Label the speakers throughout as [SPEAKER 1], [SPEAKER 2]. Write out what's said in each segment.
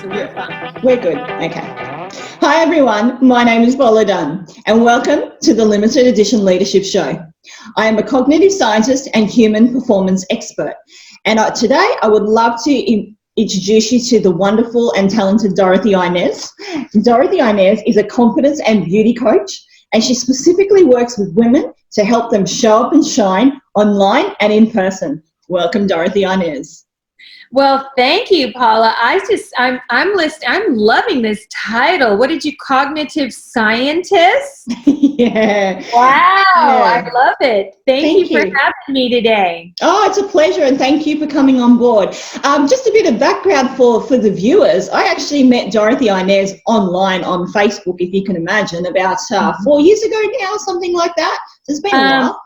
[SPEAKER 1] so we're fine.
[SPEAKER 2] We're good. Okay. Hi, everyone. My name is Paula Dunn, and welcome to the Limited Edition Leadership Show. I am a cognitive scientist and human performance expert, and today I would love to introduce you to the wonderful and talented Dorothy-Inez. Dorothy-Inez is a confidence and beauty coach, and she specifically works with women to help them show up and shine online and in person. Welcome, Dorothy-Inez.
[SPEAKER 1] Well, thank you, Paula. I'm loving this title. What did you, cognitive scientist?
[SPEAKER 2] Yeah.
[SPEAKER 1] Wow,
[SPEAKER 2] Yeah.
[SPEAKER 1] I love it. Thank you for having me today.
[SPEAKER 2] Oh, it's a pleasure, and thank you for coming on board. Just a bit of background for the viewers. I actually met Dorothy-Inez online on Facebook, if you can imagine, about 4 years ago now, something like that. It's been a while.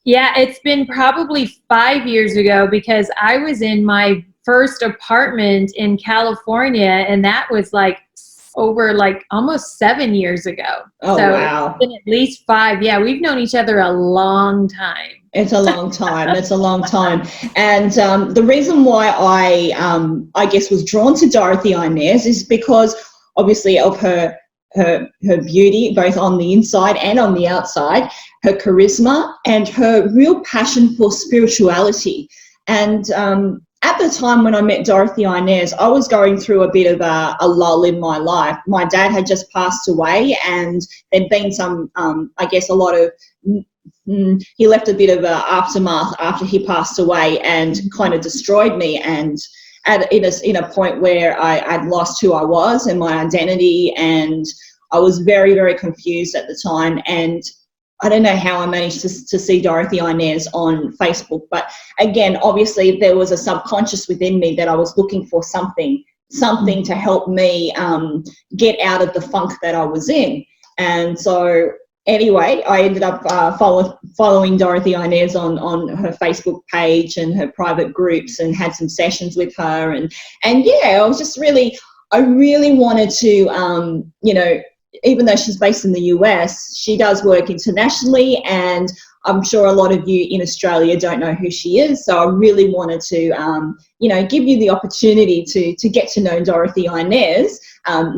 [SPEAKER 1] Yeah, it's been probably 5 years ago because I was in my first apartment in California, and that was over almost 7 years ago.
[SPEAKER 2] Oh,
[SPEAKER 1] so
[SPEAKER 2] wow.
[SPEAKER 1] It's been at least 5. Yeah, we've known each other a long time.
[SPEAKER 2] It's a long time. It's a long time. And the reason why I guess was drawn to Dorothy-Inez is because obviously of her beauty, both on the inside and on the outside, her charisma and her real passion for spirituality. And at the time when I met Dorothy-Inez, I was going through a bit of a lull in my life. My dad had just passed away, and there'd been some, I guess, a lot of, he left a bit of an aftermath after he passed away and kind of destroyed me. And in a point where I'd lost who I was and my identity, and I was very, very confused at the time. And I don't know how I managed to see Dorothy-Inez on Facebook, but again, obviously there was a subconscious within me that I was looking for something to help me get out of the funk that I was in. And so anyway, I ended up following Dorothy-Inez on her Facebook page and her private groups, and had some sessions with her. And yeah, I really wanted to, even though she's based in the US, she does work internationally, and I'm sure a lot of you in Australia don't know who she is. So I really wanted to, give you the opportunity to get to know Dorothy-Inez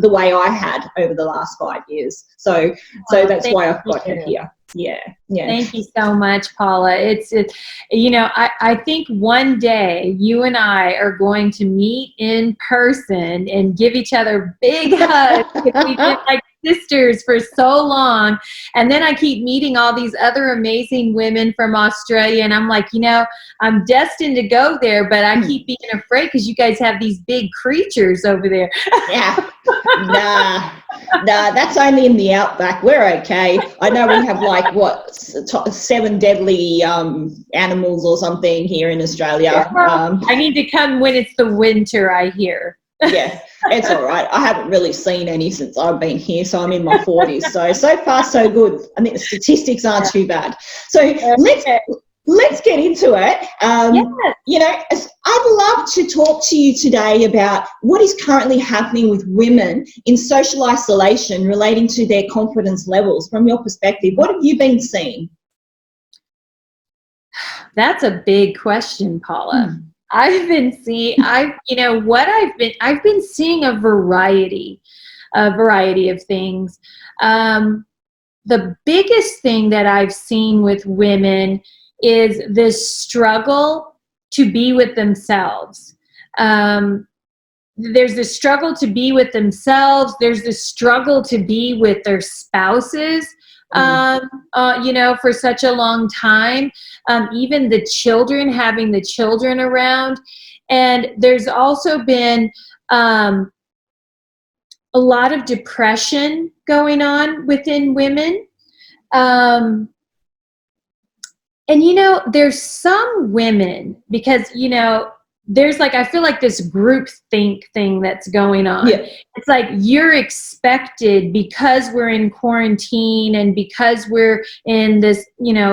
[SPEAKER 2] the way I had over the last 5 years. So that's why I've got her here. Yeah.
[SPEAKER 1] Thank you so much, Paula. I think one day you and I are going to meet in person and give each other big hugs. We've been like sisters for so long, and then I keep meeting all these other amazing women from Australia, and I'm like, I'm destined to go there, but I keep being afraid because you guys have these big creatures over there.
[SPEAKER 2] Yeah. Nah, that's only in the outback. We're okay. I know we have 7 deadly animals or something here in Australia.
[SPEAKER 1] I need to come when it's the winter, I hear.
[SPEAKER 2] Yeah, it's all right. I haven't really seen any since I've been here, so I'm in my 40s. So far, so good. I think the statistics aren't too bad. So let's get into it. I'd love to talk to you today about what is currently happening with women in social isolation relating to their confidence levels. From your perspective, what have you been seeing? That's
[SPEAKER 1] a big question, Paula. I've been seeing a variety of things. The biggest thing that I've seen with women is this struggle to be with themselves. There's the struggle to be with themselves. There's the struggle to be with their spouses, for such a long time. Even the children, having the children around. And there's also been a lot of depression going on within women. And there's some women, because, there's I feel like this group think thing that's going on. Yeah. It's like you're expected, because we're in quarantine and because we're in this,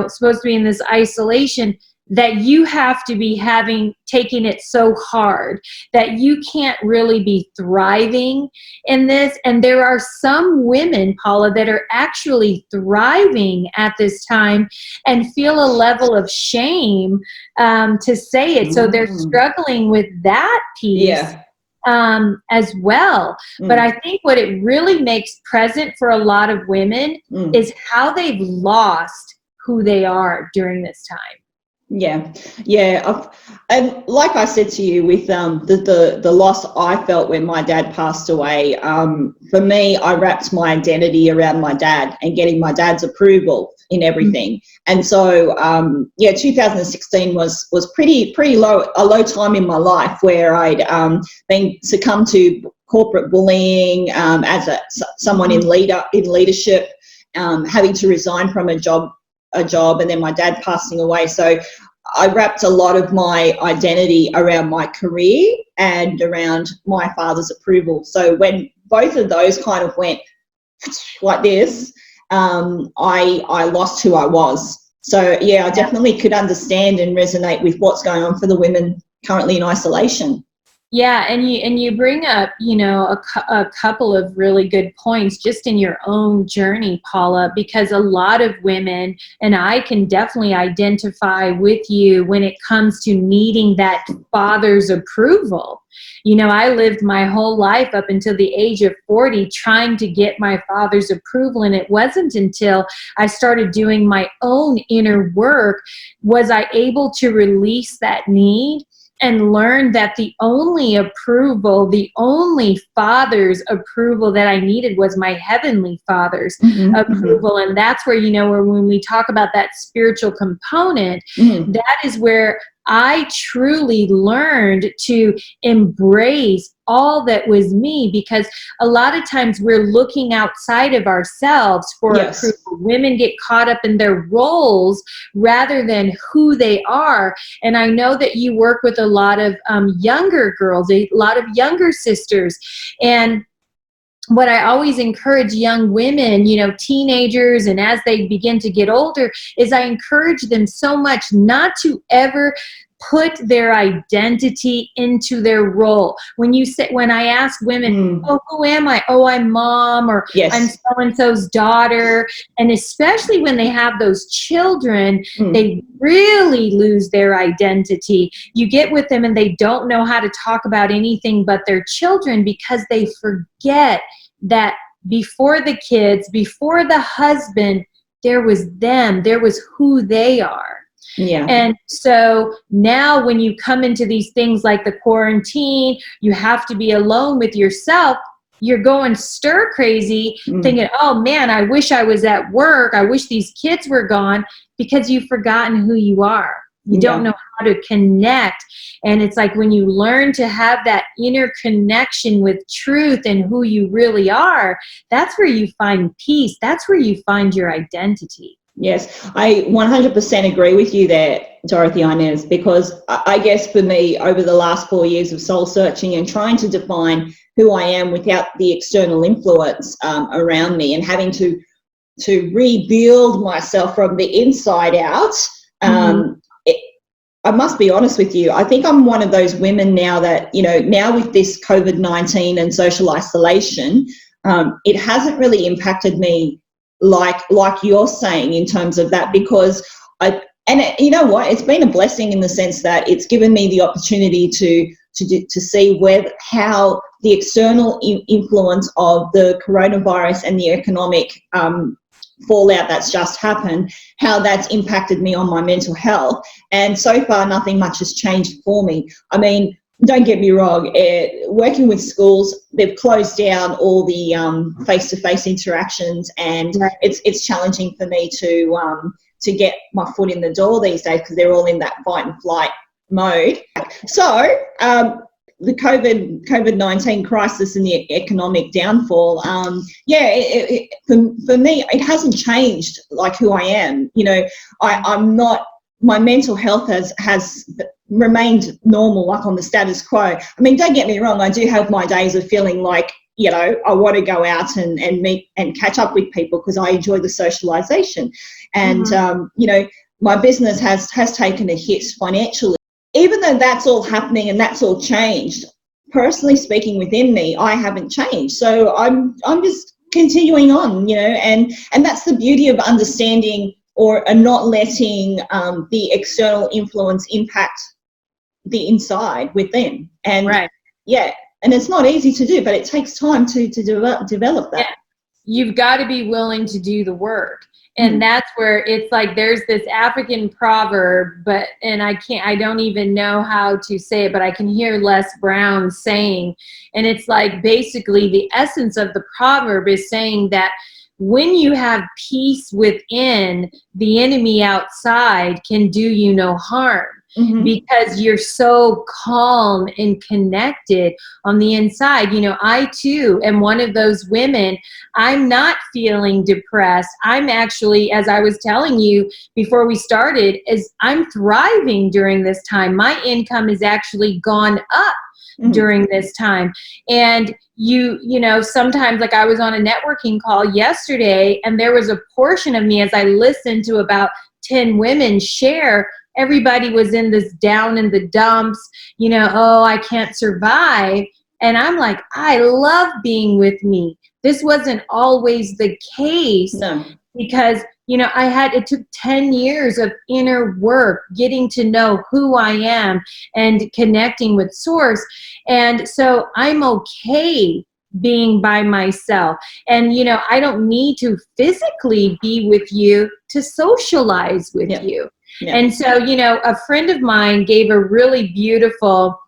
[SPEAKER 1] supposed to be in this isolation, that you have to be taking it so hard that you can't really be thriving in this. And there are some women, Paula, that are actually thriving at this time and feel a level of shame to say it. So they're struggling with that piece.
[SPEAKER 2] Yeah.
[SPEAKER 1] as well. But I think what it really makes present for a lot of women is how they've lost who they are during this time.
[SPEAKER 2] Yeah. And like I said to you, with the loss I felt when my dad passed away, for me, I wrapped my identity around my dad and getting my dad's approval in everything. And so 2016 was pretty a low time in my life, where I'd been succumbed to corporate bullying, as someone in leadership, having to resign from a job, and then my dad passing away. So I wrapped a lot of my identity around my career and around my father's approval. So when both of those kind of went like this, I lost who I was. So yeah, I definitely could understand and resonate with what's going on for the women currently in isolation.
[SPEAKER 1] Yeah, and you bring up, a couple of really good points just in your own journey, Paula, because a lot of women, and I can definitely identify with you when it comes to needing that father's approval. I lived my whole life up until the age of 40 trying to get my father's approval, and it wasn't until I started doing my own inner work was I able to release that need and learn that the only father's approval that I needed was my heavenly Father's approval. And that's where, when we talk about that spiritual component, that is where I truly learned to embrace all that was me, because a lot of times we're looking outside of ourselves for approval. Women get caught up in their roles rather than who they are. And I know that you work with a lot of younger girls, a lot of younger sisters. And what I always encourage young women, teenagers, and as they begin to get older, is I encourage them so much not to ever put their identity into their role. When I ask women, oh, who am I? Oh, I'm mom, or I'm so-and-so's daughter. And especially when they have those children, they really lose their identity. You get with them and they don't know how to talk about anything but their children, because they forget that before the kids, before the husband, there was them, there was who they are. Yeah. And so now when you come into these things like the quarantine, you have to be alone with yourself. You're going stir crazy thinking, oh man, I wish I was at work. I wish these kids were gone, because you've forgotten who you are. You don't know how to connect. And it's like when you learn to have that inner connection with truth and who you really are, that's where you find peace. That's where you find your identity.
[SPEAKER 2] Yes, I 100% agree with you there, Dorothy-Inez, because I guess for me, over the last 4 years of soul searching and trying to define who I am without the external influence around me, and having to rebuild myself from the inside out, I must be honest with you, I think I'm one of those women now that, now with this COVID-19 and social isolation, it hasn't really impacted me like you're saying in terms of that, because you know what, it's been a blessing in the sense that it's given me the opportunity to see how the external influence of the coronavirus and the economic fallout that's just happened, how that's impacted me on my mental health. And so far, nothing much has changed for me. I mean, don't get me wrong, working with schools, they've closed down all the face-to-face interactions, and it's challenging for me to get my foot in the door these days, because they're all in that fight and flight mode. So the COVID-19 crisis and the economic downfall, for me, it hasn't changed like who I am. I'm not, my mental health has remained normal, like on the status quo. I mean, don't get me wrong, I do have my days of feeling like, I want to go out and meet and catch up with people, because I enjoy the socialization. And, my business has taken a hit financially. Even though that's all happening and that's all changed, personally speaking, within me, I haven't changed. So I'm just continuing on, and that's the beauty of understanding or not letting the external influence impact the inside within. And And it's not easy to do, but it takes time to develop that.
[SPEAKER 1] Yeah. You've got to be willing to do the work. And that's where it's like there's this African proverb, I don't even know how to say it, but I can hear Les Brown saying, and it's like basically the essence of the proverb is saying that when you have peace within, the enemy outside can do you no harm. Because you're so calm and connected on the inside. You know, I too am one of those women. I'm not feeling depressed. I'm actually, as I was telling you before we started, is I'm thriving during this time. My income has actually gone up during this time. And you know, sometimes, like I was on a networking call yesterday, and there was a portion of me as I listened to about 10 women share. Everybody was in this down in the dumps, you know, oh, I can't survive. And I'm like, I love being with me. This wasn't always the case.
[SPEAKER 2] No.
[SPEAKER 1] Because, you know, it took 10 years of inner work, getting to know who I am and connecting with source. And so I'm okay being by myself. And, you know, I don't need to physically be with you to socialize with you. Yeah. And so, you know, a friend of mine gave a really beautiful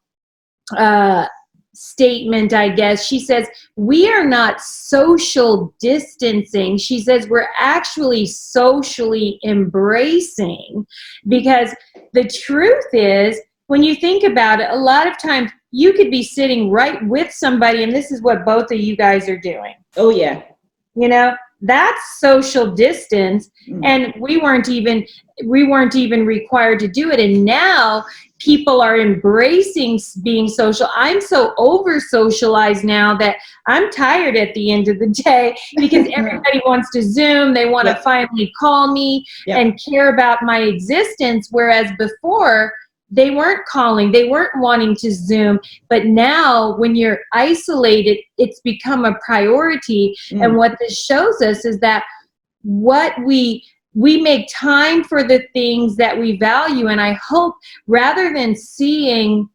[SPEAKER 1] statement, I guess. She says, we are not social distancing. She says, we're actually socially embracing, because the truth is, when you think about it, a lot of times you could be sitting right with somebody, and this is what both of you guys are doing.
[SPEAKER 2] Oh, yeah.
[SPEAKER 1] You know, that's social distance, and we weren't even required to do it. And now people are embracing being social. I'm so over socialized now that I'm tired at the end of the day, because everybody wants to Zoom. They want to finally call me and care about my existence. Whereas before, they weren't calling, they weren't wanting to Zoom. But now when you're isolated, it's become a priority. And what this shows us is that what we make time for the things that we value. And I hope, rather than seeing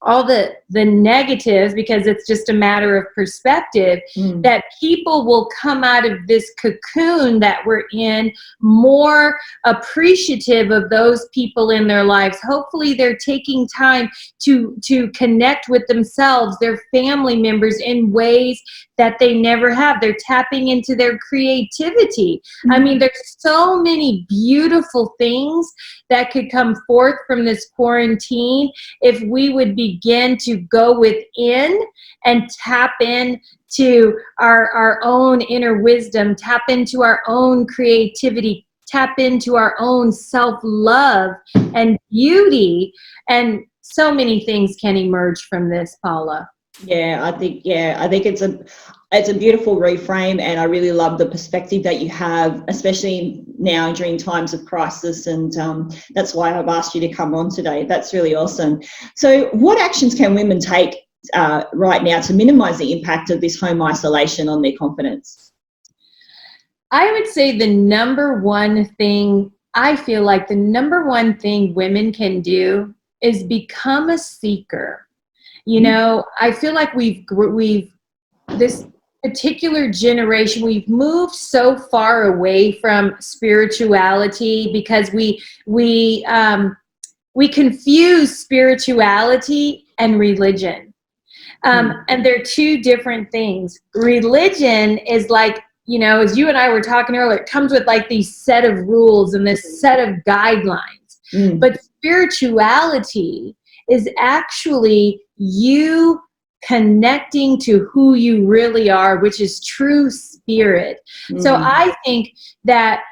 [SPEAKER 1] all the negatives, because it's just a matter of perspective, that people will come out of this cocoon that we're in more appreciative of those people in their lives. Hopefully they're taking time to connect with themselves, their family members, in ways that they never have. They're tapping into their creativity. I mean, there's so many beautiful things that could come forth from this quarantine if we would begin to go within and tap into our own inner wisdom, tap into our own creativity, tap into our own self-love and beauty. And so many things can emerge from this, Paula.
[SPEAKER 2] I think it's a beautiful reframe, and I really love the perspective that you have, especially now during times of crisis, and that's why I've asked you to come on today. That's really awesome. So what actions can women take right now to minimize the impact of this home isolation on their confidence?
[SPEAKER 1] I would say the number one thing women can do is become a seeker. You know, I feel like we've this particular generation, we've moved so far away from spirituality because we confuse spirituality and religion. And they're two different things. Religion is like, you know, as you and I were talking earlier, it comes with like these set of rules and this set of guidelines. But spirituality is actually you connecting to who you really are, which is true spirit. So I think that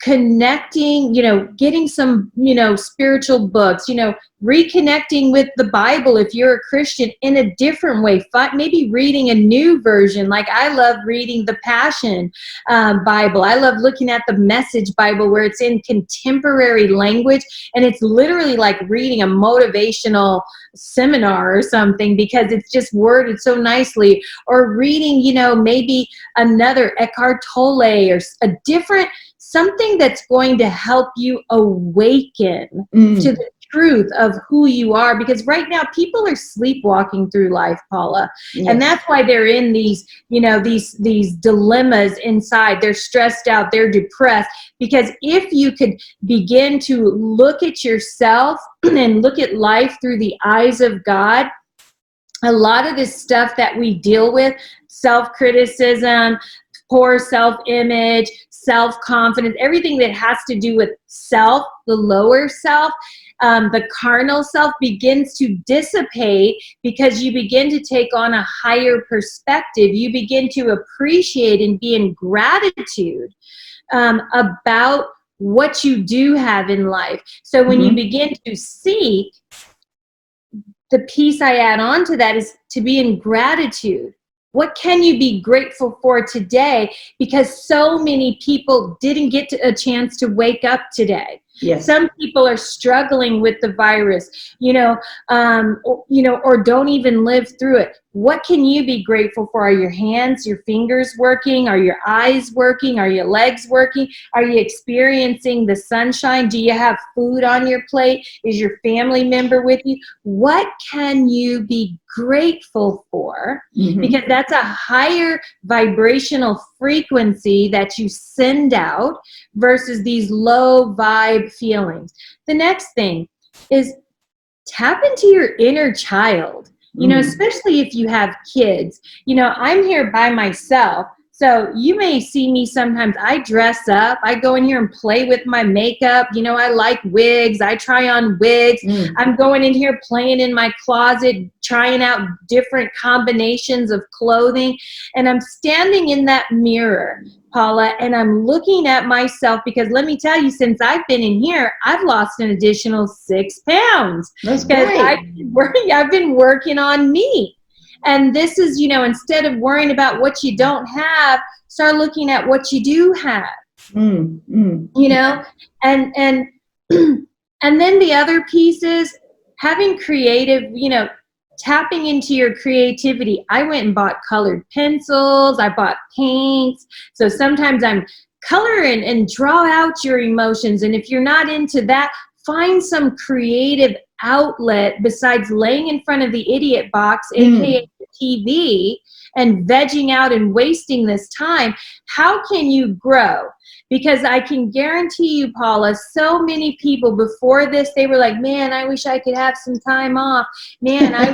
[SPEAKER 1] connecting, you know, getting some, you know, spiritual books, you know, reconnecting with the Bible if you're a Christian in a different way, maybe reading a new version. Like I love reading the Passion Bible. I love looking at the Message Bible where it's in contemporary language, and it's literally like reading a motivational seminar or something, because it's just worded so nicely. Or reading, you know, maybe another Eckhart Tolle or a different something that's going to help you awaken to the truth of who you are, because right now people are sleepwalking through life, Paula.
[SPEAKER 2] Yes.
[SPEAKER 1] And that's why they're in these, these dilemmas inside. They're stressed out, they're depressed, because if you could begin to look at yourself and look at life through the eyes of God, a lot of this stuff that we deal with, self-criticism, poor self-image, self-confidence, everything that has to do with self, the lower self, the carnal self, begins to dissipate because you begin to take on a higher perspective. You begin to appreciate and be in gratitude about what you do have in life. So when you begin to seek, the piece I add on to that is to be in gratitude. What can you be grateful for today? Because so many people didn't get a chance to wake up today.
[SPEAKER 2] Yes.
[SPEAKER 1] Some people are struggling with the virus, or don't even live through it. What can you be grateful for? Are your hands, your fingers working? Are your eyes working? Are your legs working? Are you experiencing the sunshine? Do you have food on your plate? Is your family member with you? What can you be grateful for? Because that's a higher vibrational frequency that you send out versus these low vibe feelings. The next thing is tap into your inner child. Especially if you have kids. I'm here by myself, so you may see me sometimes. I dress up. I go in here and play with my makeup. I like wigs. I try on wigs. I'm going in here playing in my closet, trying out different combinations of clothing. And I'm standing in that mirror, Paula, and I'm looking at myself, because let me tell you, since I've been in here, I've lost an additional 6 pounds.
[SPEAKER 2] That's great.
[SPEAKER 1] I've been working on me. And this is, instead of worrying about what you don't have, start looking at what you do have. And and then the other piece is having creative, tapping into your creativity. I went and bought colored pencils. I bought paints. So sometimes I'm color and draw out your emotions. And if you're not into that, find some creative outlet besides laying in front of the idiot box, aka the TV, and vegging out and wasting this time. How can you grow? Because I can guarantee you, Paula, so many people before this, they were like, man, I wish I could have some time off. Man, I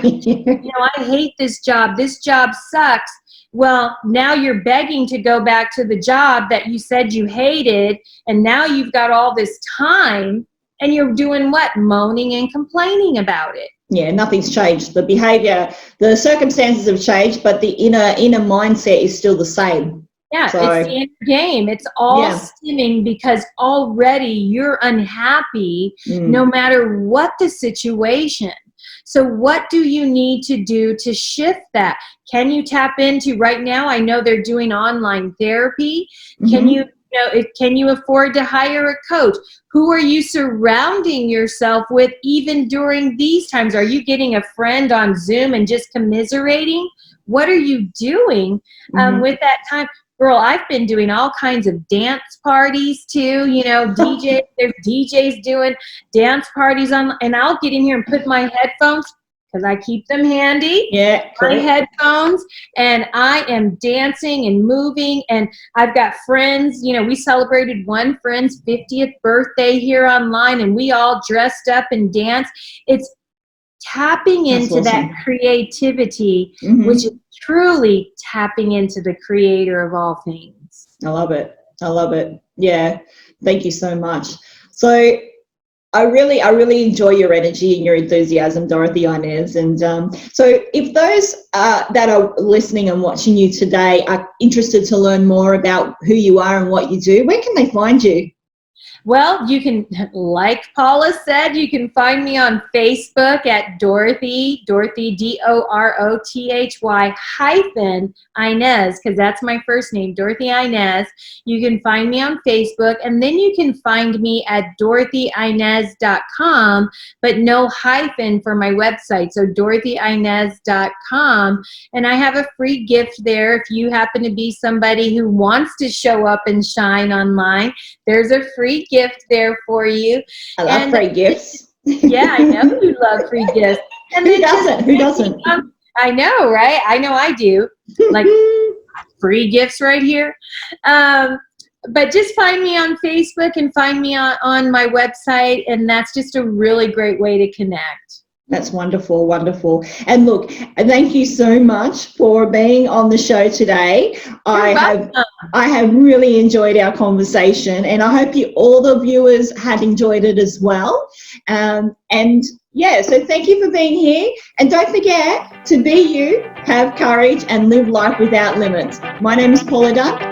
[SPEAKER 1] hate this job. This job sucks. Well, now you're begging to go back to the job that you said you hated, and now you've got all this time, and you're doing what? Moaning and complaining about it.
[SPEAKER 2] Yeah, nothing's changed. The behavior, the circumstances have changed, but the inner mindset is still the same.
[SPEAKER 1] Yeah, it's the inner game. It's all stemming because already you're unhappy no matter what the situation. So what do you need to do to shift that? Can you tap into, right now, I know they're doing online therapy. Can you afford to hire a coach? Who are you surrounding yourself with even during these times? Are you getting a friend on Zoom and just commiserating? What are you doing with that time? Girl, I've been doing all kinds of dance parties too. DJs, there's DJs doing dance parties on, and I'll get in here and put my headphones, because I keep them handy.
[SPEAKER 2] Yeah,
[SPEAKER 1] my headphones, and I am dancing and moving. And I've got friends. We celebrated one friend's 50th birthday here online, and we all dressed up and danced. It's tapping into that creativity, which is truly tapping into the creator of all things.
[SPEAKER 2] I love it. I love it. Yeah. Thank you so much. So I really enjoy your energy and your enthusiasm, Dorothy-Inez. And so if those that are listening and watching you today are interested to learn more about who you are and what you do, where can they find you?
[SPEAKER 1] Well, you can, like Paula said, you can find me on Facebook at Dorothy, Dorothy, Inez, because that's my first name, Dorothy-Inez. You can find me on Facebook, and then you can find me at Dorothy-Inez.com, but no hyphen for my website, so Dorothy-Inez.com. And I have a free gift there if you happen to be somebody who wants to show up and shine online. There's a free gift there for you.
[SPEAKER 2] I love free gifts.
[SPEAKER 1] Yeah, I know you love free gifts. And
[SPEAKER 2] Who doesn't? Who doesn't?
[SPEAKER 1] I know, right? I know I do. Like free gifts right here. But just find me on Facebook and find me on my website, and that's just a really great way to connect.
[SPEAKER 2] That's wonderful, wonderful. And look, thank you so much for being on the show today. I have really enjoyed our conversation, and I hope all the viewers had enjoyed it as well. And yeah, so thank you for being here. And don't forget to be you, have courage, and live life without limits. My name is Paula Dunn.